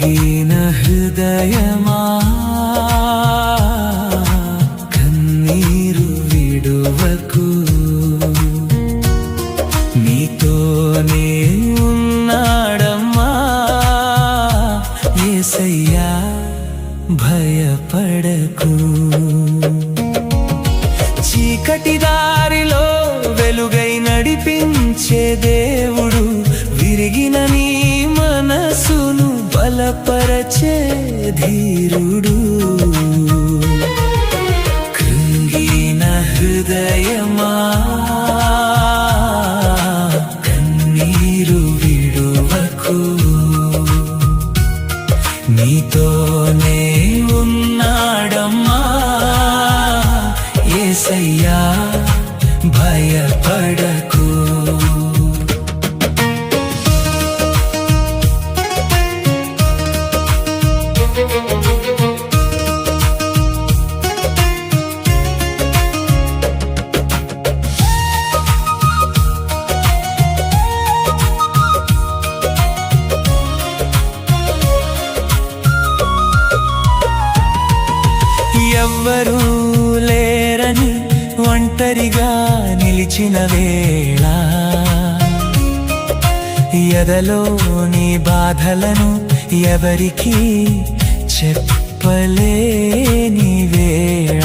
కృంగిన హృదయమా కన్నీరు విడువకు, నీతోనే ఉన్నాడమ్మా యేసయ్యా భయపడకు. చీకటి దారిలో వెలుగై నడిపించే దేవుడు, విరిగిన నీ మనసును బలపరచే ధీరుడు. కృంగిన హృదయమా కన్నీరు విడువకు, నీతోనే ఉన్నాడమ్మా యేసయ్యా భయపడకు. ఎవ్వరూ లేరని ఒంటరిగా నిలిచిన వేళ, ఎదలోని బాధలను ఎవరికీ చెప్పలేని వేళ,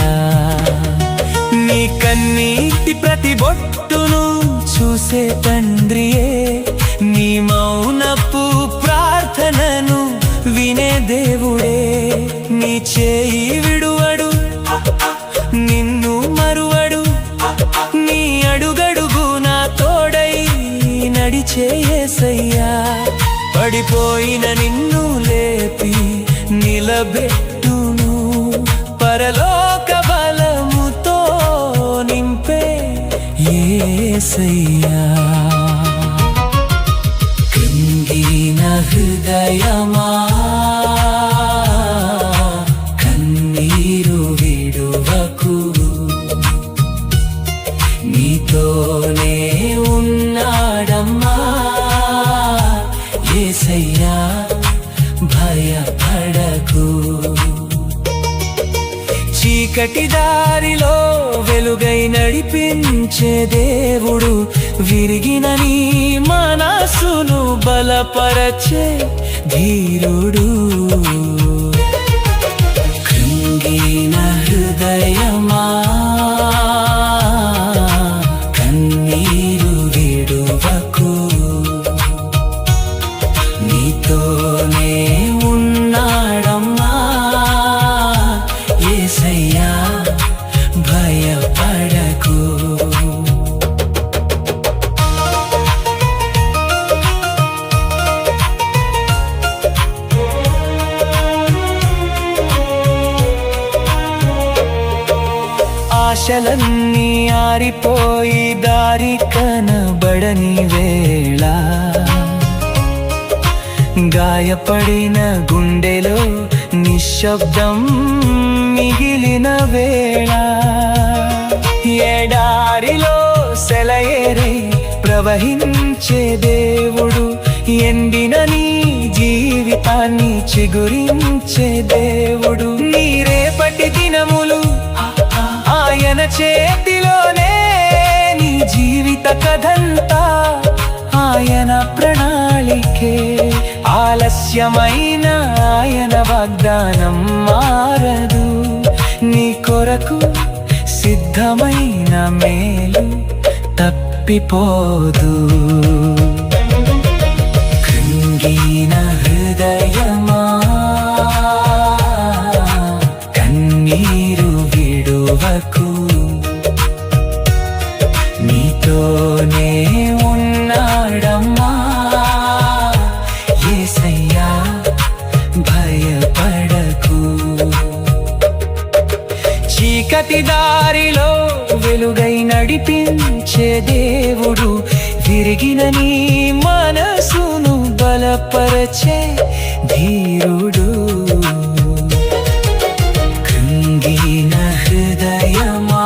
నీ కన్నీటి ప్రతి బొట్టును చూసే తండ్రియే, నీ మౌనపు ప్రార్థనను వినే దేవుడే. నీ చేయి విడువడు, నిన్ను మరువడు, నీ అడుగడుగు నా తోడై నడిచే యేసయ్యా. పడిపోయిన నిన్ను లేపి నిలబెట్టును, పరలోక బలముతో నింపే యేసయ్యా. కృంగిన హృదయమా కన్నీరు విడువకు, నీతోనే ఉన్నాడమ్మా యేసయ్యా భయపడకు. చీకటి దారిలో వెలుగై నడిపించే దేవుడు, విరిగిన నీ మనసును బలపరచే ధీరుడు. కృంగిన హృదయమా కన్నీరు విడువకు, నీతోనే ఉన్నాడమ్మా యేసయ్యా భయపడకు. ఆశలన్నీ ఆరిపోయి దారి కనబడని వేళ, గాయపడిన గుండెలో నిశ్శబ్దం మిగిలిన వేళ, ఎడారిలో సెలయేరై ప్రవహించే దేవుడు, ఎండిన నీ జీవితాన్ని చిగురించే దేవుడు. నీ రేపటి దినములు ఆయన చేతిలోనే, నీ జీవిత కథంతా ఆయన ప్రణాళికే. ఆలస్యమైన ఆయన వాగ్దానం మారదు, నీ కొరకు సిద్ధమైన మేలు తప్పిపోదు. కృంగిన హృదయమా కన్నీరు విడువకు, నీతోనే ఉన్నాడమ్మా యేసయ్యా భయపడకు. చీకటి దారిలో వెలుగై నడిపించే దేవుడు, విరిగిన నీ మనసును బలపరచే ధీరుడు. కృంగిన హృదయమా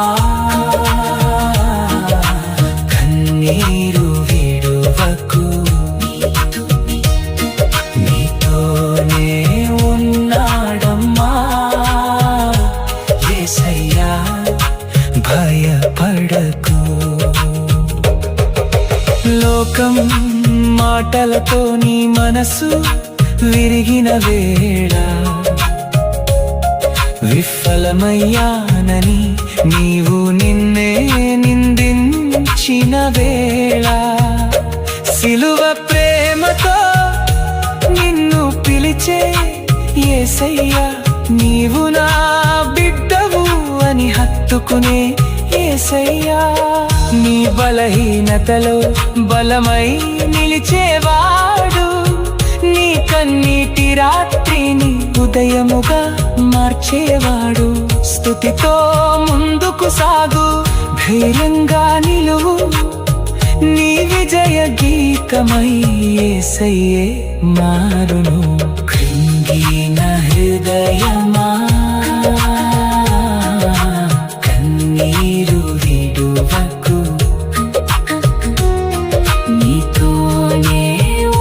కన్నీరు విడువకు, నీతోనే మాటలతో నీ మనసు విరిగిన వేళ, విఫలమయ్యానని నీవు నిన్నే నిందించిన వేళ, సిలువ ప్రేమతో నిన్ను పిలిచే యేసయ్యా, నీవు నా బిడ్డవు అని హత్తుకునే యేసయ్యా, నీ బలహీనతలో బలమై నిలిచేవాడు, నీ కన్నీటి రాత్రిని ఉదయముగా మార్చేవాడు. స్తుతితో ముందుకు సాగు, ధైర్యంగా నిలువు, నీ విజయ గీతమై యేసయ్యే మారును. కృంగిన హృదయమా కన్నీరు విడువకు, నీతోనే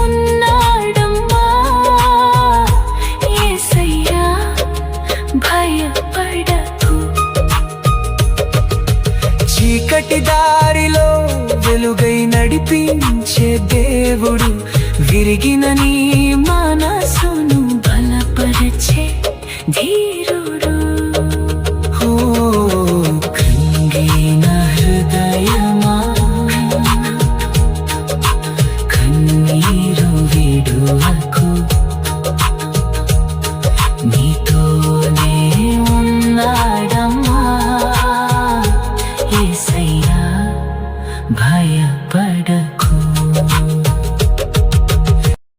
ఉన్నాడమ్మా యేసయ్యా, భయపడకు. చీకటి దారిలో వెలుగై నడిపించే దేవుడు, విరిగిన నీ మనసును బలపరచే ధీరుడు. ఓ కృంగిన హృదయమా కన్నీరు విడువకు, నీతోనే ఉన్నాడమ్మా యేసయ్యా, భయపడకు.